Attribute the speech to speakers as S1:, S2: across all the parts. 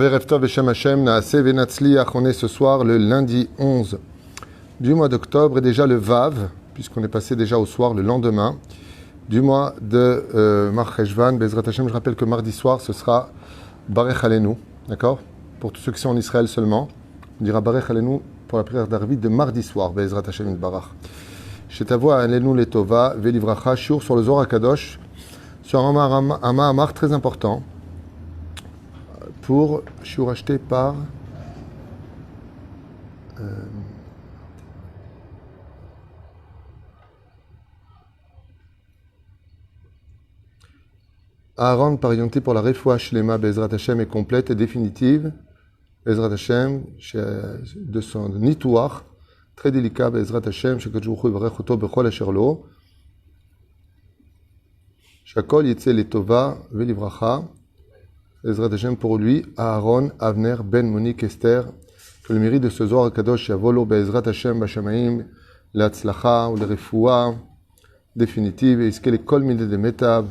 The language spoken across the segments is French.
S1: Erev Tov Beshem Hashem, Naaseh Venatzliach. On est ce soir le lundi 11 du mois d'octobre et déjà le Vav, puisqu'on est passé déjà au soir le lendemain du mois de Mar Cheshvan. Bezrat Hashem, je rappelle que mardi soir ce sera Barech Aleinu, d'accord? Pour tous ceux qui sont en Israël seulement, on dira Barech Aleinu pour la prière d'Arvit de mardi soir, Bezrat Hashem Barach. Shetavo Aleinu Letova, Velivracha, Shiur sur le Zohar Kadosh, sur un Mahamar très important, pour Shiur acheté par Aaron Parianté pour la Refoua Shlema Bezrat Hashem est complète et définitive. Bezrat Hashem, de son nitouach, très délicat, Bezrat Hashem, Shekadjouchou Yvarech Oto Bechol Asher Lo, Shakol Yetze Letova Velivracha, Bezrat Hashem pour lui, Aaron, Avner, Ben Monique, Esther, que le mérite de ce Zohar Kadosh Yavolo Bezrat Hashem Bashamaim, l'Atzlacha ou la Refoua définitive, et Iskel Kol Mide de Metav,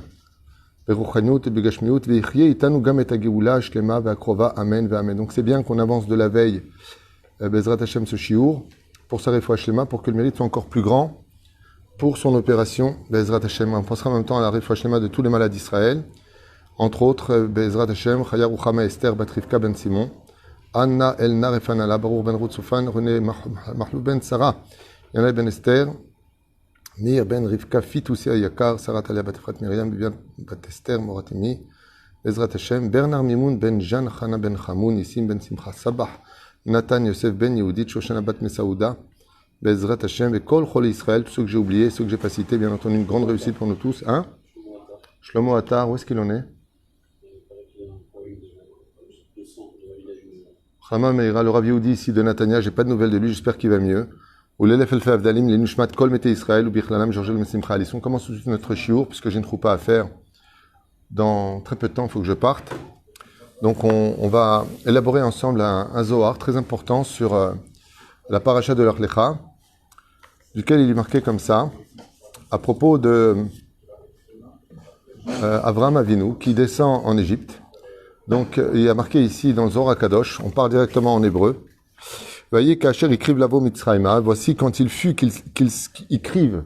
S1: Beruchanout, Begashmiout, Veichye, Itanu Gam et Ageoula, Shlema, Veakrova, Amen, Veamen. Donc c'est bien qu'on avance de la veille, Bezrat Hashem ce Shiur, pour sa Refoua Shlema, pour que le mérite soit encore plus grand pour son opération, Bezrat Hashem. On pensera en même temps à la Refoua Shlema de tous les malades d'Israël, entre autres, Bezrat Hashem, Chaya Ruchama Esther, Batrivka Ben Simon, Anna Elna Refanala, Baruch Ben Routsoufan, René Mahlou Ben Sarah, Yana Ben Esther, Mir Ben Rivka Fitoussia Yakar, Sarah Talia Batifrat Miriam, Bibian Batester, Moratimi, Bezrat Hashem, Bernard Mimoun Ben Jan Chana Ben Chamoun, Nissim Ben Simcha Sabah, Nathan Yosef Ben Yehudit, Shoshana Bat Mesaouda, Bezrat Hashem, et Kol Chol Israël, tous ceux que j'ai oubliés, ceux que j'ai pas cités, bien entendu, une grande réussite pour nous tous. Hein? Shlomo Attar, où est-ce qu'il en est? Chama Meira, le Rav Yehudi ici de Natania, j'ai pas de nouvelles de lui, j'espère qu'il va mieux. Ou l'Elef El Avdalim, les Nushmat Kol Mete Israël, ou Bichlalam, Georgel Messimcha Alisson. On commence tout de suite notre shiur, puisque j'ai une troupa à faire. Dans très peu de temps, il faut que je parte. Donc on va élaborer ensemble un Zohar très important sur la paracha de l'Arlecha, duquel il est marqué comme ça, à propos de Avraham Avinu, qui descend en Égypte. Donc il y a marqué ici dans le Zohar Kadosh, on part directement en hébreu. Voyez qu'Acher écrive l'avo Mitzrayma. Voici quand il fut qu'ils écrivent.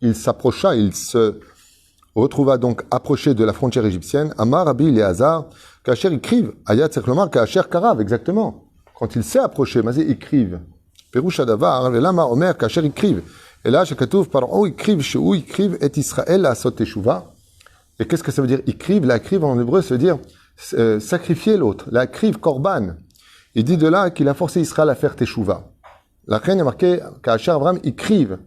S1: Il s'approcha, il se retrouva donc approché de la frontière égyptienne. Amar Rabbi Eleazar, qu'Acher écrive. Ayat Seklomar, qu'Acher Karav, exactement. Quand il s'est approché, Mazé écrive. Perouch Adavar, Lama Omer, qu'Acher écrive. Et là, Shekatouf, pardon, écrive, chez où écrive, et Israël à Sot Teshuva. Et qu'est-ce que ça veut dire écrive? La crive en hébreu, ça veut dire sacrifier l'autre. La crive, korban. Il dit de là qu'il a forcé Israël à faire Teshuva. La reine est marqué qu'Acher Abraham écrive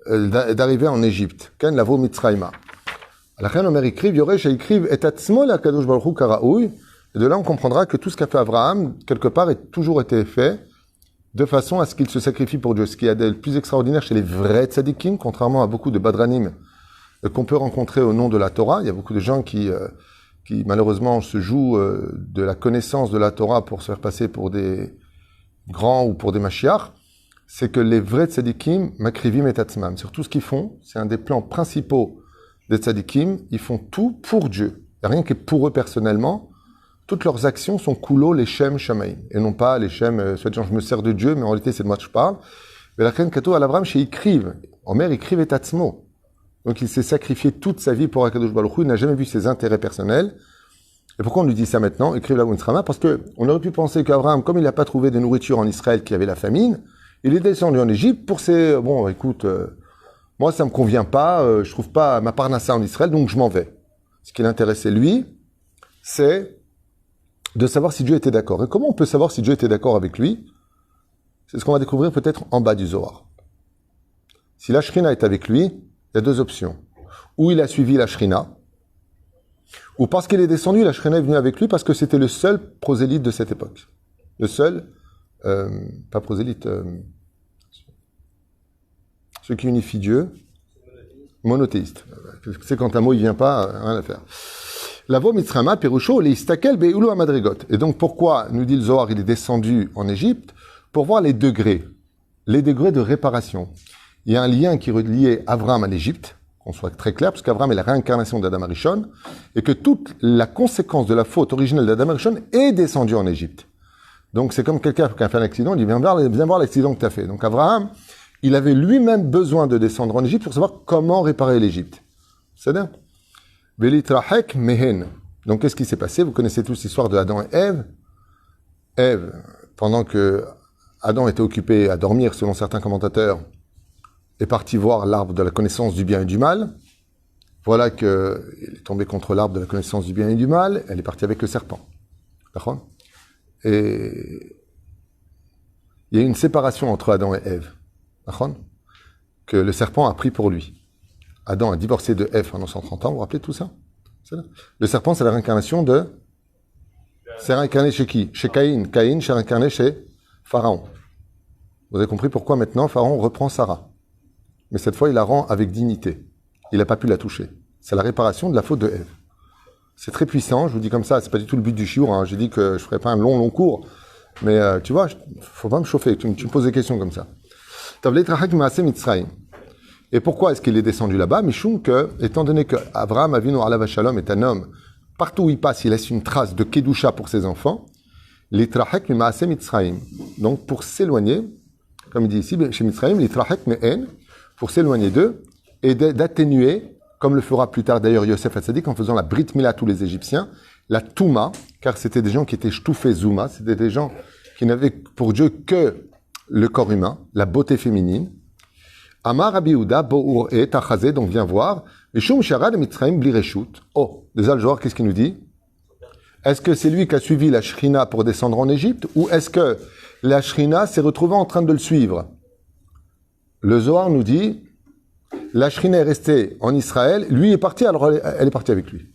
S1: d'arriver en Égypte. Ken lavo Mitzrayma. La reine Omer écrive, Yoresh écrive et atzmo la kadosh baruch hu karaoui. Et de là on comprendra que tout ce qu'a fait Abraham quelque part a toujours été fait de façon à ce qu'il se sacrifie pour Dieu. Ce qui est le plus extraordinaire chez les vrais tzadikim, contrairement à beaucoup de badranim qu'on peut rencontrer au nom de la Torah. Il y a beaucoup de gens qui malheureusement se jouent de la connaissance de la Torah pour se faire passer pour des grands ou pour des machiach, c'est que les vrais tzadikim, makrivim et tatzmam, sur tout ce qu'ils font, c'est un des plans principaux des tzadikim, ils font tout pour Dieu. Il n'y a rien qui est pour eux personnellement, toutes leurs actions sont kulo les shem shamaim, et non pas les shem, soit disant je me sers de Dieu, mais en réalité c'est de moi que je parle. Mais la reine Kato al-Avram, chez écrive, Omer écrive et tatzmo. Donc il s'est sacrifié toute sa vie pour Akadosh Baruch Hu, il n'a jamais vu ses intérêts personnels. Et pourquoi on lui dit ça maintenant? Écrive la Mitzrayma, parce que on aurait pu penser qu'Abraham, comme il n'a pas trouvé de nourriture en Israël, qui avait la famine, il est descendu en Égypte pour ses... Bon, écoute, moi ça me convient pas, je trouve pas ma parnassa en Israël, donc je m'en vais. Ce qui l'intéressait lui, c'est de savoir si Dieu était d'accord. Et comment on peut savoir si Dieu était d'accord avec lui? C'est ce qu'on va découvrir peut-être en bas du Zohar. Si la Shrina est avec lui, il y a deux options. Ou il a suivi la Shrina, ou parce qu'il est descendu, la Shrina est venue avec lui parce que c'était le seul prosélyte de cette époque. Le seul, pas prosélyte, ceux qui unifient Dieu, monothéiste. C'est quand un mot il vient pas, rien à faire. Lavo Mitzrayma, Perusho, les Istakel, Be'ulu Amadrigot. Et donc pourquoi, nous dit le Zohar, il est descendu en Égypte? Pour voir les degrés de réparation. Il y a un lien qui reliait Abraham à l'Égypte, qu'on soit très clair, parce qu'Abraham est la réincarnation d'Adam Arishon, et que toute la conséquence de la faute originelle d'Adam Arishon est descendue en Égypte. Donc c'est comme quelqu'un qui a fait un accident, il dit viens voir l'accident que tu as fait. Donc Abraham, il avait lui-même besoin de descendre en Égypte pour savoir comment réparer l'Égypte. C'est bien. Velitrahek mehen. Donc qu'est-ce qui s'est passé? Vous connaissez tous l'histoire de Adam et Ève. Ève, pendant que Adam était occupé à dormir, selon certains commentateurs, est parti voir l'arbre de la connaissance du bien et du mal. Voilà qu'il est tombé contre l'arbre de la connaissance du bien et du mal. Elle est partie avec le serpent. D'accord? Et il y a une séparation entre Adam et Ève. D'accord? Que le serpent a pris pour lui. Adam a divorcé de Ève pendant 130 ans. Vous vous rappelez tout ça? Le serpent, c'est la réincarnation de... C'est réincarné chez qui? Chez Caïn. Caïn, c'est réincarné chez Pharaon. Vous avez compris pourquoi maintenant Pharaon reprend Sarah. Mais cette fois, il la rend avec dignité. Il n'a pas pu la toucher. C'est la réparation de la faute de Ève. C'est très puissant, je vous dis comme ça, c'est pas du tout le but du chiour. Hein. J'ai dit que je ferais pas un long cours. Mais tu vois, faut pas me chauffer. Tu me poses des questions comme ça. Et pourquoi est-ce qu'il est descendu là-bas? Michoum que, étant donné que Abraham Avinu Alav Shalom est un homme, partout où il passe, il laisse une trace de Kedusha pour ses enfants. Litrahek Maase Mitzrayim. Donc pour s'éloigner, comme il dit ici, chez Mitzrayim, Litrahek Mehen, pour s'éloigner d'eux et d'atténuer, comme le fera plus tard d'ailleurs Yosef Hatzadik en faisant la Brit Mila à tous les Égyptiens, la Touma, car c'était des gens qui étaient Shtoufé Zouma, c'était des gens qui n'avaient pour Dieu que le corps humain, la beauté féminine. Amar Rabbi Yehuda, Bo'ur et Tachazé, donc viens voir, Mishum Sharad Mitzrayim Bli Reshut. Oh, des Al-Johar, qu'est-ce qu'il nous dit? Est-ce que c'est lui qui a suivi la Shrina pour descendre en Égypte, ou est-ce que la Shrina s'est retrouvée en train de le suivre? Le Zohar nous dit, la Shrina est restée en Israël, lui est parti, alors elle est partie avec lui.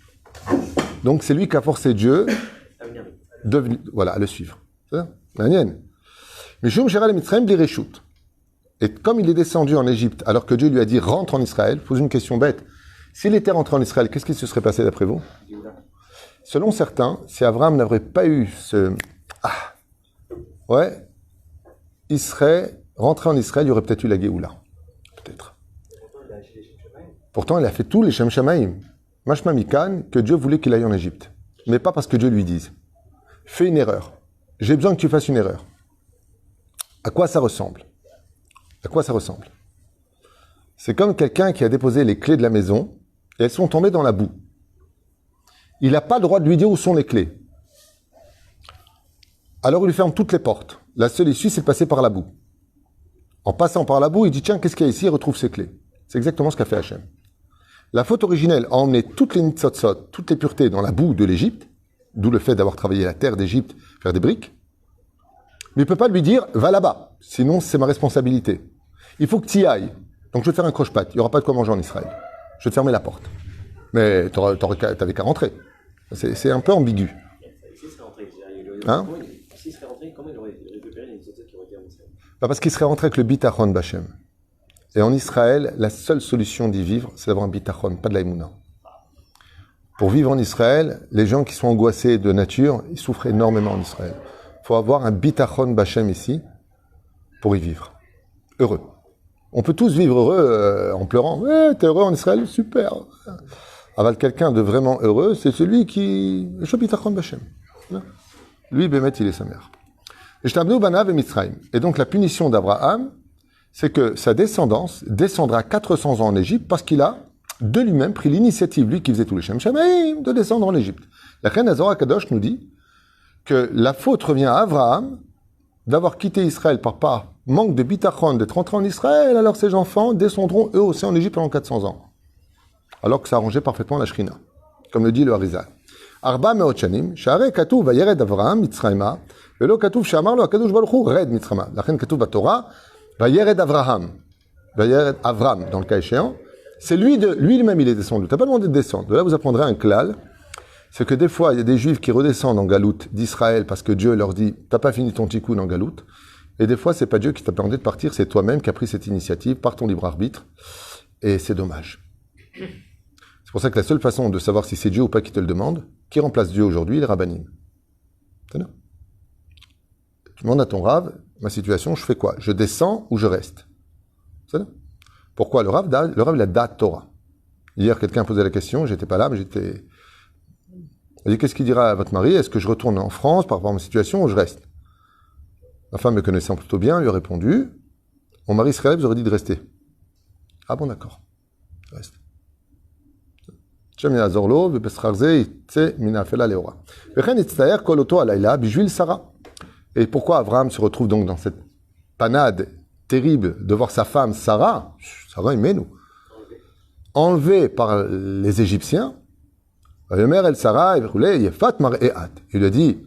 S1: Donc c'est lui qui a forcé Dieu à le suivre. C'est ça? Mishum Sharad Mitzrayim Bli Reshut. Et comme il est descendu en Égypte, alors que Dieu lui a dit rentre en Israël, pose une question bête. S'il était rentré en Israël, qu'est-ce qui se serait passé d'après vous? Selon certains, si Abraham n'aurait pas eu il serait rentré en Israël, il y aurait peut-être eu la Géoula. Peut-être. Pourtant, il a fait tous les Shem Shamaïm. Mashma Mikan, que Dieu voulait qu'il aille en Égypte. Mais pas parce que Dieu lui dise. Fais une erreur. J'ai besoin que tu fasses une erreur. À quoi ça ressemble? À quoi ça ressemble? C'est comme quelqu'un qui a déposé les clés de la maison et elles sont tombées dans la boue. Il n'a pas le droit de lui dire où sont les clés. Alors il lui ferme toutes les portes. La seule issue, c'est de passer par la boue. En passant par la boue, il dit tiens, qu'est-ce qu'il y a ici? Il retrouve ses clés. C'est exactement ce qu'a fait Hachem. La faute originelle a emmené toutes les nitzotzot, toutes les puretés dans la boue de l'Égypte, d'où le fait d'avoir travaillé la terre d'Égypte, faire des briques. Mais il ne peut pas lui dire va là-bas, sinon c'est ma responsabilité. Il faut que tu y ailles. Donc je vais te faire un croche-patte. Il n'y aura pas de quoi manger en Israël. Je vais te fermer la porte. Mais tu n'avais qu'à rentrer. C'est un peu ambigu. Hein? S'il serait rentré, comment il aurait récupéré les nitzotzot qui auraient été en Israël? Parce qu'il serait rentré avec le bitachon bachem. Et en Israël, la seule solution d'y vivre, c'est d'avoir un bitachon, pas de l'aïmouna. Pour vivre en Israël, les gens qui sont angoissés de nature, ils souffrent énormément en Israël. Il faut avoir un bitachon bachem ici pour y vivre. Heureux. On peut tous vivre heureux en pleurant. Ouais, t'es heureux en Israël? Super. Aval, quelqu'un de vraiment heureux, c'est celui qui... bitachon bachem. Lui, Bémet, il est sa mère. Et donc la punition d'Abraham, c'est que sa descendance descendra 400 ans en Égypte parce qu'il a de lui-même pris l'initiative, lui qui faisait tous les Shem Shamaïm, de descendre en Égypte. La reine Azor Kadosh nous dit que la faute revient à Abraham d'avoir quitté Israël par manque de bitachon, d'être rentré en Israël, alors ses enfants descendront eux aussi en Égypte pendant 400 ans. Alors que ça arrangeait parfaitement la Shrina, comme le dit le Harizal. Arba meot shanim, sha'arei katuv vayered Avraham mitzrayma, velo katuv she'amar lo hakadosh baruch hu red mitzrayma. Lachen katuv baTorah vayered Avraham, vayered Avram dans le cas échéant. C'est lui-même il est descendu. T'as pas demandé de descendre. De là vous apprendrez un klal, c'est que des fois il y a des Juifs qui redescendent en galoute d'Israël parce que Dieu leur dit t'as pas fini ton tikkun en galoute. Et des fois c'est pas Dieu qui t'a demandé de partir, c'est toi-même qui as pris cette initiative par ton libre arbitre. Et c'est dommage. C'est pour ça que la seule façon de savoir si c'est Dieu ou pas qui te le demande, qui remplace Dieu aujourd'hui, les rabbinim. Tu demandes à ton rave, ma situation, je fais quoi? Je descends ou je reste? Pourquoi le rave, il a dat Torah. Hier, quelqu'un posait la question, j'étais pas là, mais j'étais... Elle dit, qu'est-ce qu'il dira à votre mari? Est-ce que je retourne en France par rapport à ma situation ou je reste? Ma femme, me connaissant plutôt bien, lui a répondu, mon mari serait là, vous aurez dit de rester. Ah bon, d'accord. Je reste. Et pourquoi Abraham se retrouve donc dans cette panade terrible de voir sa femme Sarah, Sarah aimez-nous, enlevée par les Égyptiens? Il lui a dit,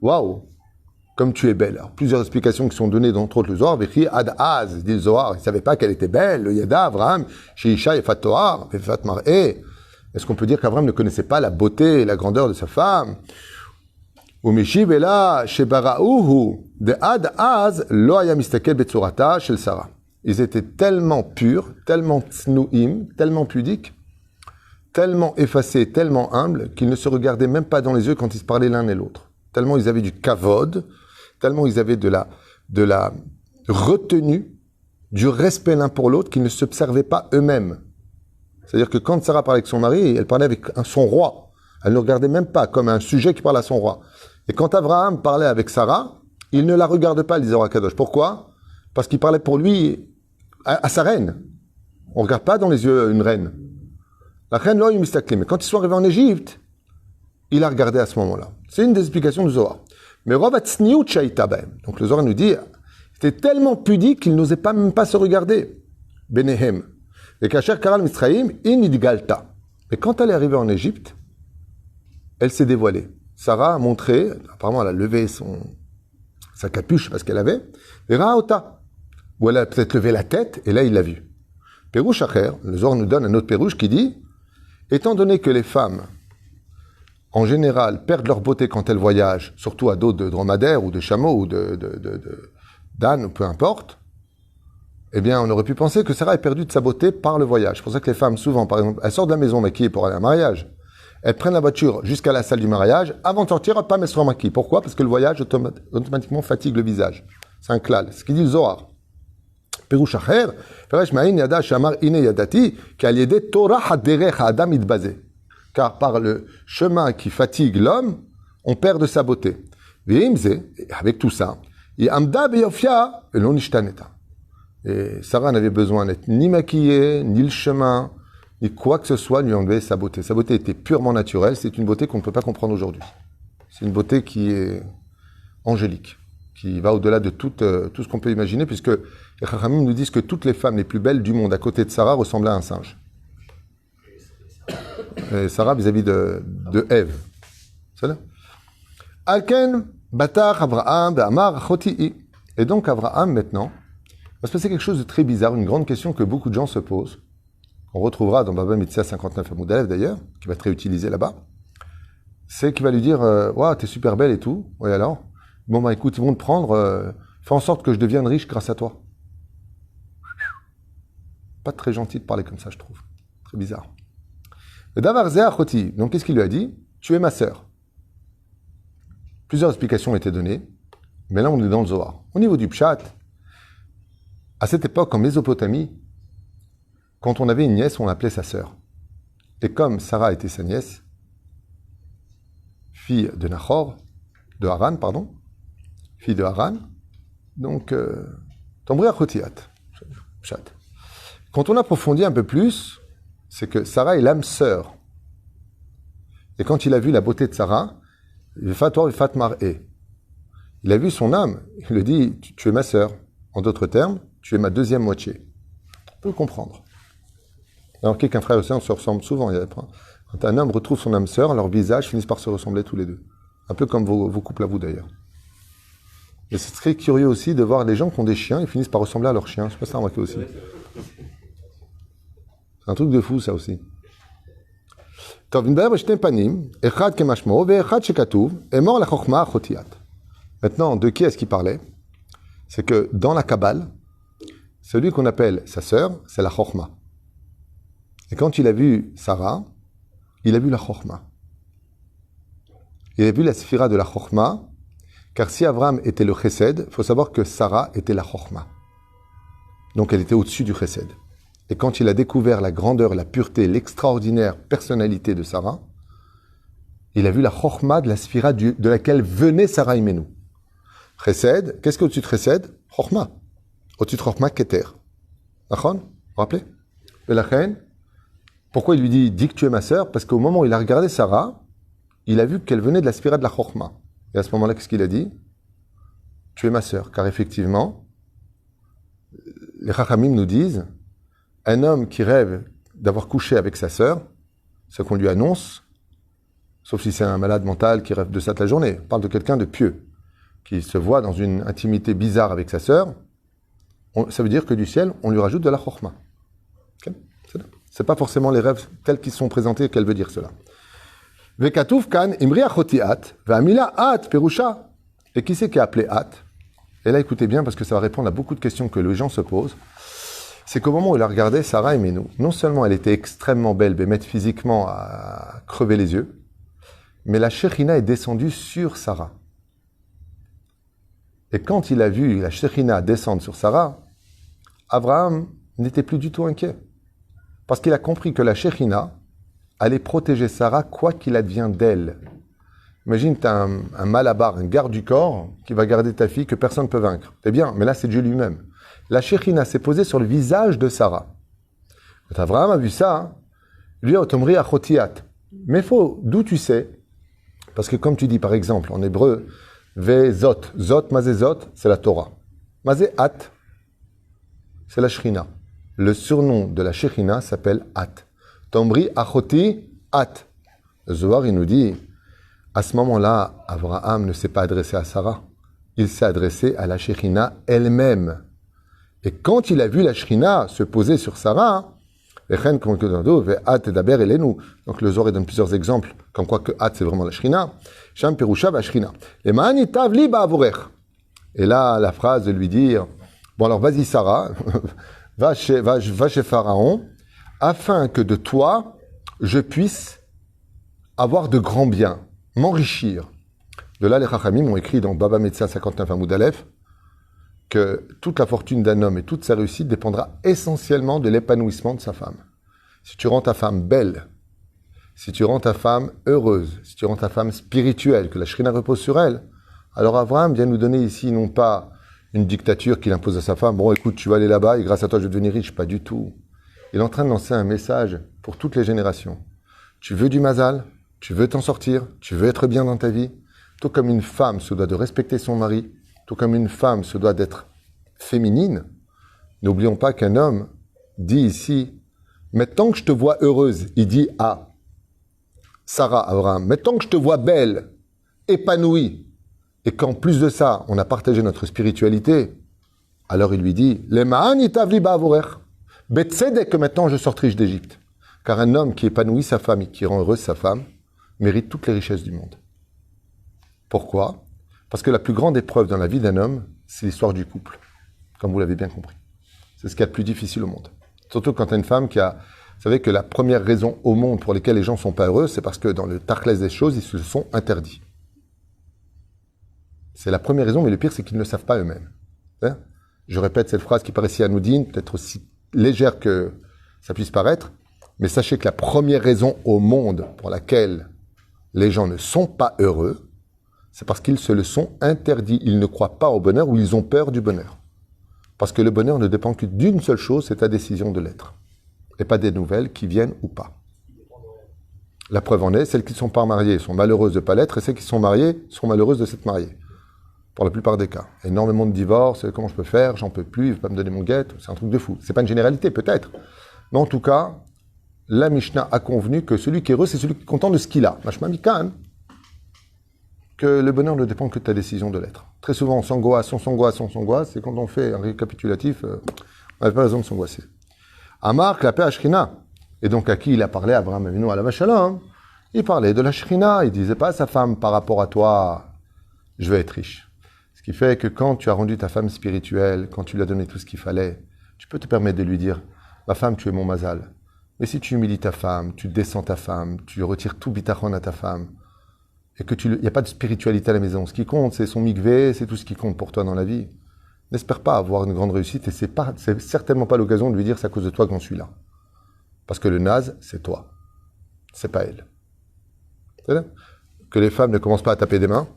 S1: waouh, comme tu es belle. Alors, plusieurs explications qui sont données dans le Zohar. Dit le Zohar, il ne savait pas qu'elle était belle. Le Yada, Abraham, Sheisha, Yefat Toar, Yefat Mar'e. Est-ce qu'on peut dire qu'Abraham ne connaissait pas la beauté et la grandeur de sa femme? Ou Meshiv est là, Shebara'uhu, de Ad Az, Lo Haya Mistakel Betsurata, Shel Sarah. Ils étaient tellement purs, tellement tsnouim, tellement pudiques, tellement effacés, tellement humbles, qu'ils ne se regardaient même pas dans les yeux quand ils se parlaient l'un et l'autre. Tellement ils avaient du kavod, tellement ils avaient de la retenue, du respect l'un pour l'autre, qu'ils ne s'observaient pas eux-mêmes. C'est-à-dire que quand Sarah parlait avec son mari, elle parlait avec son roi. Elle ne le regardait même pas comme un sujet qui parle à son roi. Et quand Abraham parlait avec Sarah, il ne la regarde pas, disait Akadosh. Pourquoi? Parce qu'il parlait pour lui à sa reine. On ne regarde pas dans les yeux une reine. La reine, là, il mistakli. Mais quand ils sont arrivés en Égypte, il a regardé à ce moment-là. C'est une des explications du Zohar. Mais donc le Zohar nous dit, c'était tellement pudique qu'il n'osait pas même pas se regarder. Benehem. Et Kacher Karal Mitzraïm, inidgalta. Mais quand elle est arrivée en Égypte, elle s'est dévoilée. Sarah a montré, apparemment elle a levé sa capuche parce qu'elle avait, et Raota, où elle a peut-être levé la tête, et là il l'a vue. Pérouche Acher, le Zohar nous donne un autre pérouche qui dit, étant donné que les femmes, en général, perdent leur beauté quand elles voyagent, surtout à dos de dromadaires ou de chameaux ou d'ânes, ou peu importe, eh bien, on aurait pu penser que Sarah est perdue de sa beauté par le voyage. C'est pour ça que les femmes, souvent, par exemple, elles sortent de la maison maquillées pour aller à un mariage. Elles prennent la voiture jusqu'à la salle du mariage. Avant de sortir, pas elles seront maquillées. Pourquoi? Parce que le voyage automatiquement fatigue le visage. C'est un klal. Ce qu'il dit le Zohar. Perouch acher, feresh ma'in yada shamar ine yadati, qu'al yede Torah haderech adam idbazé. Car par le chemin qui fatigue l'homme, on perd de sa beauté. Ve'imze, avec tout ça, yamda beyofia elon ishtaneta. Et Sarah n'avait besoin d'être ni maquillée, ni le chemin, ni quoi que ce soit lui enlever sa beauté. Sa beauté était purement naturelle, c'est une beauté qu'on ne peut pas comprendre aujourd'hui. C'est une beauté qui est angélique, qui va au-delà de tout ce qu'on peut imaginer, puisque les Chachamim nous disent que toutes les femmes les plus belles du monde à côté de Sarah ressemblaient à un singe. Et Sarah vis-à-vis de Ève. C'est là. Alken, Batar, Abraham, Amar, Choti'i. Et donc Abraham maintenant, va se passer quelque chose de très bizarre, une grande question que beaucoup de gens se posent. On retrouvera dans Baba Mitzvah 59 à Moudalev d'ailleurs, qui va être réutilisé là-bas. C'est qu'il va lui dire, waouh, t'es super belle et tout. Oui alors? Bon bah écoute, ils vont te prendre, fais en sorte que je devienne riche grâce à toi. Pas très gentil de parler comme ça, je trouve. Très bizarre. Le Davar Zéa Choti. Donc qu'est-ce qu'il lui a dit? Tu es ma sœur. Plusieurs explications ont été données, mais là on est dans le Zohar. Au niveau du Pshat, à cette époque, en Mésopotamie, quand on avait une nièce, on l'appelait sa sœur. Et comme Sarah était sa nièce, fille de Haran, fille de Haran, donc, Tambri Achotiat, Pshat. Quand on approfondit un peu plus, c'est que Sarah est l'âme sœur. Et quand il a vu la beauté de Sarah, il a vu son âme, il lui dit, tu es ma sœur. En d'autres termes, tu es ma deuxième moitié. On peut le comprendre. Alors qu'un frère et sœur se ressemblent souvent. Quand un homme retrouve son âme sœur, leurs visages finissent par se ressembler tous les deux. Un peu comme vos couples à vous d'ailleurs. Et c'est très curieux aussi de voir des gens qui ont des chiens et finissent par ressembler à leurs chiens. Je sais pas si ça remarqué aussi. C'est un truc de fou ça aussi. Maintenant, de qui est-ce qu'il parlait? C'est que dans la Kabbale, celui qu'on appelle sa sœur, c'est la Chokhma. Et quand il a vu Sarah, il a vu la Chokhma. Il a vu la Sphira de la Chokhma, car si Abraham était le Chesed, il faut savoir que Sarah était la Chokhma. Donc elle était au-dessus du Chesed. Et quand il a découvert la grandeur, la pureté, l'extraordinaire personnalité de Sarah, il a vu la chorma de la sphira de laquelle venait Sarah Imenu. Chesed, qu'est-ce qu'au-dessus de Chesed? Chorma. Au-dessus de Chorma, Keter. D'accord? Vous vous rappelez? Et la reine, pourquoi il lui dit, dis que tu es ma sœur? Parce qu'au moment où il a regardé Sarah, il a vu qu'elle venait de la sphira de la Chorma. Et à ce moment-là, qu'est-ce qu'il a dit? Tu es ma sœur. Car effectivement, les Chachamim nous disent, un homme qui rêve d'avoir couché avec sa sœur, ce qu'on lui annonce, sauf si c'est un malade mental qui rêve de ça toute la journée. On parle de quelqu'un de pieux, qui se voit dans une intimité bizarre avec sa sœur. Ça veut dire que du ciel, on lui rajoute de la chorma. Okay? C'est pas forcément les rêves tels qu'ils sont présentés qu'elle veut dire cela. Vekatouf kan imri achoti at, ve'amila at perusha. Et qui c'est qui a appelé at? Et là, écoutez bien, parce que ça va répondre à beaucoup de questions que les gens se posent. C'est qu'au moment où il a regardé Sarah Imenu, non seulement elle était extrêmement belle, mais physiquement à crever les yeux, mais la Shekhinah est descendue sur Sarah. Et quand il a vu la Shekhinah descendre sur Sarah, Abraham n'était plus du tout inquiet. Parce qu'il a compris que la Shekhinah allait protéger Sarah quoi qu'il advienne d'elle. Imagine, tu as un malabar, un garde du corps, qui va garder ta fille que personne ne peut vaincre. C'est bien, mais là c'est Dieu lui-même. La Shekhinah s'est posée sur le visage de Sarah. Quand Abraham a vu ça, lui a otomri achotiat. Mais faux, d'où tu sais? Parce que comme tu dis par exemple en hébreu, Vezot, Zot, Mazezot, c'est la Torah. Mazé At, c'est la Shekhinah. Le surnom de la Shekhinah s'appelle At. Tomri Achoti At. Le Zohar, il nous dit, à ce moment-là, Abraham ne s'est pas adressé à Sarah. Il s'est adressé à la Shekhinah elle-même. Et quand il a vu la Shekhinah se poser sur Sarah, donc le Zohar donne plusieurs exemples, comme quoi que At c'est vraiment la Shekhinah. Sham Perusha va Shekhinah. Et là, la phrase de lui dire, bon alors vas-y Sarah, va chez Pharaon, afin que de toi, je puisse avoir de grands biens, m'enrichir. De là, les Chachamim ont écrit dans Baba Metzia 59 Amoud Aleph, que toute la fortune d'un homme et toute sa réussite dépendra essentiellement de l'épanouissement de sa femme. Si tu rends ta femme belle, si tu rends ta femme heureuse, si tu rends ta femme spirituelle, que la Shekhinah repose sur elle, alors Abraham vient nous donner ici non pas une dictature qu'il impose à sa femme, bon écoute, tu vas aller là-bas et grâce à toi je vais devenir riche, pas du tout. Il est en train de lancer un message pour toutes les générations. Tu veux du mazal, tu veux t'en sortir, tu veux être bien dans ta vie, tout comme une femme se doit de respecter son mari, tout comme une femme se doit d'être féminine, n'oublions pas qu'un homme dit ici, mais tant que je te vois heureuse, il dit à Sarah, Abraham, mais tant que je te vois belle, épanouie, et qu'en plus de ça, on a partagé notre spiritualité, alors il lui dit, les ma'an itavli ba'avorech, betsedek que maintenant je sorte riche d'Égypte. Car un homme qui épanouit sa femme et qui rend heureuse sa femme, mérite toutes les richesses du monde. Pourquoi? Parce que la plus grande épreuve dans la vie d'un homme, c'est l'histoire du couple, comme vous l'avez bien compris. C'est ce qu'il y a de plus difficile au monde. Surtout quand tu as une femme qui a... Vous savez que la première raison au monde pour laquelle les gens ne sont pas heureux, c'est parce que dans le Tarklès des choses, ils se sont interdits. C'est la première raison, mais le pire, c'est qu'ils ne le savent pas eux-mêmes. Hein? Je répète cette phrase qui paraît si anodine, peut-être aussi légère que ça puisse paraître, mais sachez que la première raison au monde pour laquelle les gens ne sont pas heureux, c'est parce qu'ils se le sont interdits. Ils ne croient pas au bonheur ou ils ont peur du bonheur. Parce que le bonheur ne dépend que d'une seule chose, c'est ta décision de l'être. Et pas des nouvelles qui viennent ou pas. La preuve en est, celles qui ne sont pas mariées sont malheureuses de ne pas l'être et celles qui sont mariées sont malheureuses de s'être mariées. Pour la plupart des cas. Énormément de divorces, comment je peux faire, j'en peux plus, il ne veut pas me donner mon guette, c'est un truc de fou. C'est pas une généralité, peut-être. Mais en tout cas, la Mishnah a convenu que celui qui est heureux, c'est celui qui est content de ce qu'il a. Mashma Mikan. Que le bonheur ne dépend que de ta décision de l'être. Très souvent, on s'angoisse, et quand on fait un récapitulatif, on n'avait pas raison de s'angoisser. Amar, clapé à Shekhinah. Et donc, à qui il a parlé, Abraham Avinu, à la Shalom? Il parlait de la Shekhinah. Il disait pas à sa femme, par rapport à toi, je vais être riche. Ce qui fait que quand tu as rendu ta femme spirituelle, quand tu lui as donné tout ce qu'il fallait, tu peux te permettre de lui dire, ma femme, tu es mon mazal. Mais si tu humilies ta femme, tu descends ta femme, tu retires tout bitachon à ta femme, et que il n'y a pas de spiritualité à la maison. Ce qui compte, c'est son mikvé, c'est tout ce qui compte pour toi dans la vie. n'espère pas avoir une grande réussite et c'est certainement pas l'occasion de lui dire c'est à cause de toi qu'on suis là. Parce que le naze, c'est toi. C'est pas elle. C'est-à-dire que les femmes ne commencent pas à taper des mains.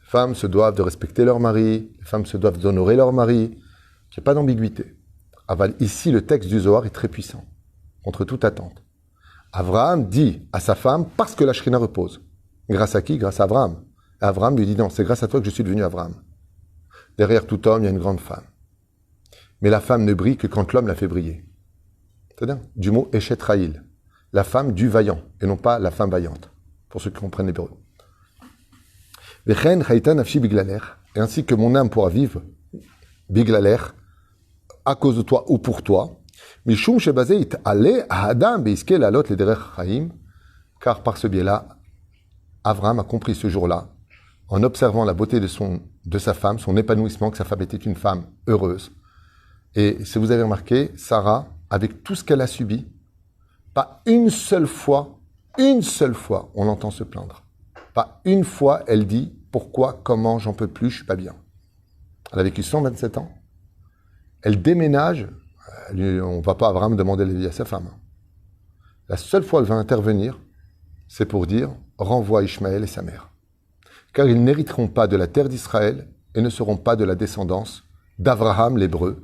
S1: Les femmes se doivent de respecter leur mari. Les femmes se doivent d'honorer leur mari. Il n'y a pas d'ambiguïté. Ici, le texte du Zohar est très puissant, contre toute attente. Abraham dit à sa femme, parce que la Shrina repose. Grâce à qui? Grâce à Abraham. Et Abraham lui dit, non, c'est grâce à toi que je suis devenu Abraham. Derrière tout homme, il y a une grande femme. Mais la femme ne brille que quand l'homme la fait briller. C'est-à-dire du mot Eshet Raïl. La femme du vaillant, et non pas la femme vaillante, pour ceux qui comprennent l'hébreu. Vechen Haïta Nafshi Biglaler, et ainsi que mon âme pourra vivre, Biglaler, à cause de toi ou pour toi, Mishum Shebazeit Ale Adam Beiskel Alot Lederech Chaim, car par ce biais-là, Abraham a compris ce jour-là, en observant la beauté de sa femme, son épanouissement, que sa femme était une femme heureuse. Et si vous avez remarqué, Sarah, avec tout ce qu'elle a subi, pas une seule fois, on l'entend se plaindre. Pas une fois, elle dit « Pourquoi, comment, j'en peux plus, je suis pas bien ». Elle a vécu 127 ans. Elle déménage. On ne va pas Abraham demander l'avis à sa femme. La seule fois où elle va intervenir, c'est pour dire « Renvoie Ishmaël et sa mère ». Car ils n'hériteront pas de la terre d'Israël et ne seront pas de la descendance d'Abraham l'hébreu.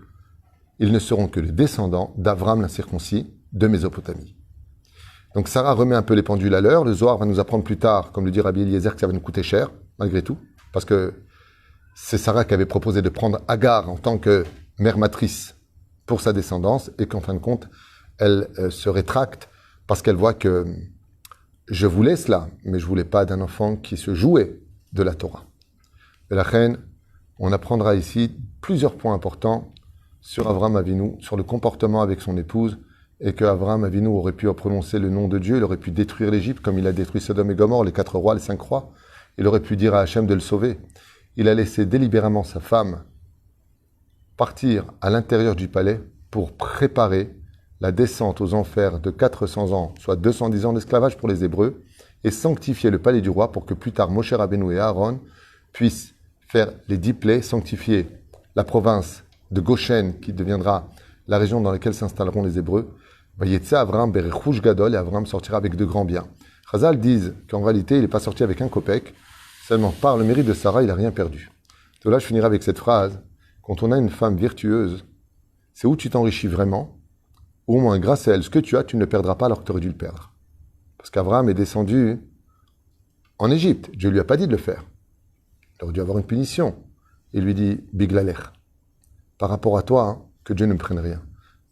S1: Ils ne seront que les descendants d'Abraham l'incirconcis de Mésopotamie. Donc Sarah remet un peu les pendules à l'heure. Le Zohar va nous apprendre plus tard, comme le dit Rabbi Eliezer, que ça va nous coûter cher, malgré tout. Parce que c'est Sarah qui avait proposé de prendre Agar en tant que mère matrice pour sa descendance et qu'en fin de compte, elle se rétracte parce qu'elle voit que je voulais cela, mais je voulais pas d'un enfant qui se jouait de la Torah. Et la reine, on apprendra ici plusieurs points importants sur Avraham Avinu, sur le comportement avec son épouse, et que Avraham Avinu aurait pu prononcer le nom de Dieu, il aurait pu détruire l'Égypte comme il a détruit Sodome et Gomorrhe, les 4 rois, les 5 rois. Il aurait pu dire à Hachem de le sauver. Il a laissé délibérément sa femme partir à l'intérieur du palais pour préparer la descente aux enfers de 400 ans, soit 210 ans d'esclavage pour les Hébreux, et sanctifier le palais du roi pour que plus tard Moshe Rabbeinu et Aaron puissent faire les 10 plaies, sanctifier la province de Goshen, qui deviendra la région dans laquelle s'installeront les Hébreux. Vayetze Avraham berechouch gadol, et Avraham sortira avec de grands biens. Chazal disent qu'en réalité, il n'est pas sorti avec un kopek, seulement par le mérite de Sarah, il n'a rien perdu. Donc là, je finirai avec cette phrase. Quand on a une femme vertueuse, c'est où tu t'enrichis vraiment, ou au moins grâce à elle, ce que tu as, tu ne le perdras pas alors que tu aurais dû le perdre. Parce qu'Avraham est descendu en Égypte. Dieu ne lui a pas dit de le faire. Il aurait dû avoir une punition. Il lui dit, Biglaler, par rapport à toi, hein, que Dieu ne me prenne rien.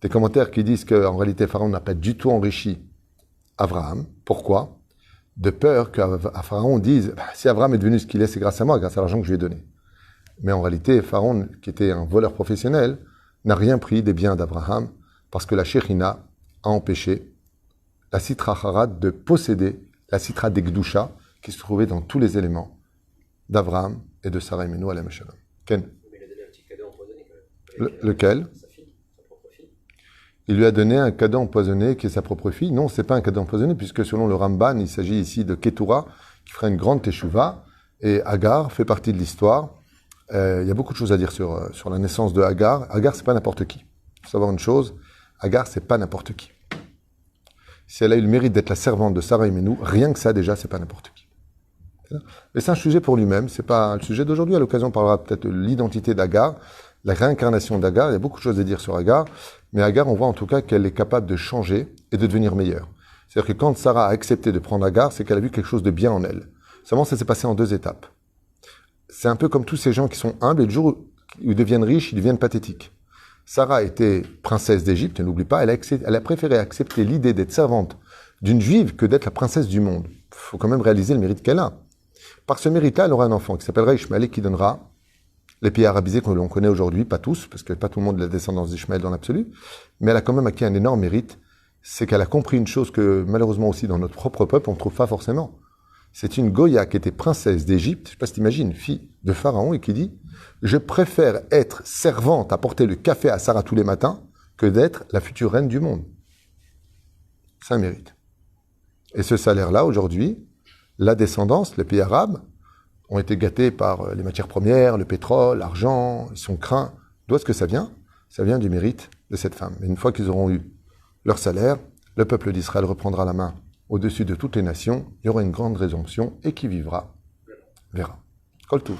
S1: Des commentaires qui disent qu'en réalité, Pharaon n'a pas du tout enrichi Abraham. Pourquoi? De peur qu'à Pharaon dise, si Abraham est devenu ce qu'il est, c'est grâce à moi, grâce à l'argent que je lui ai donné. Mais en réalité, Pharaon, qui était un voleur professionnel, n'a rien pris des biens d'Abraham, parce que la Shérina a empêché la Sitra Harad de posséder la Sitra d'Egdusha, qui se trouvait dans tous les éléments d'Abraham et de Sarah Imenu alayhim shalom. Ken?
S2: Mais il a donné un petit cadeau empoisonné quand même.
S1: Lequel?
S2: Sa fille, sa propre fille.
S1: Il lui a donné un cadeau empoisonné qui est sa propre fille. Non, c'est pas un cadeau empoisonné, puisque selon le Ramban, il s'agit ici de Ketura, qui fera une grande teshuva, et Agar fait partie de l'histoire. Il y a beaucoup de choses à dire sur la naissance de Agar. Agar, c'est pas n'importe qui. Il faut savoir une chose, Agar, c'est pas n'importe qui. Si elle a eu le mérite d'être la servante de Sarah Imenu, rien que ça, déjà, c'est pas n'importe qui. Mais c'est un sujet pour lui-même, c'est pas le sujet d'aujourd'hui. À l'occasion, on parlera peut-être de l'identité d'Agar, la réincarnation d'Agar. Il y a beaucoup de choses à dire sur Agar, mais Agar, on voit en tout cas qu'elle est capable de changer et de devenir meilleure. C'est-à-dire que quand Sarah a accepté de prendre Agar, c'est qu'elle a vu quelque chose de bien en elle. Seulement, ça s'est passé en 2 étapes. C'est un peu comme tous ces gens qui sont humbles et le jour où ils deviennent riches, ils deviennent pathétiques. Sarah était princesse d'Égypte, n'oublie pas, elle a préféré accepter l'idée d'être servante d'une juive que d'être la princesse du monde. Il faut quand même réaliser le mérite qu'elle a. Par ce mérite-là, elle aura un enfant qui s'appellera Ishmaël et qui donnera les pays arabisés que l'on connaît aujourd'hui, pas tous, parce que pas tout le monde est la descendance d'Ishmaël dans l'absolu, mais elle a quand même acquis un énorme mérite, c'est qu'elle a compris une chose que malheureusement aussi dans notre propre peuple, on ne trouve pas forcément. C'est une Goya qui était princesse d'Égypte, je ne sais pas si t'imagines, fille de Pharaon, et qui dit « Je préfère être servante à porter le café à Sarah tous les matins que d'être la future reine du monde. » C'est un mérite. Et ce salaire-là, aujourd'hui, la descendance, les pays arabes, ont été gâtés par les matières premières, le pétrole, l'argent, ils sont craints D'où est-ce que ça vient? Ça vient du mérite de cette femme. Mais une fois qu'ils auront eu leur salaire, le peuple d'Israël reprendra la main au-dessus de toutes les nations, il y aura une grande résomption, et qui vivra verra. Kol Tov.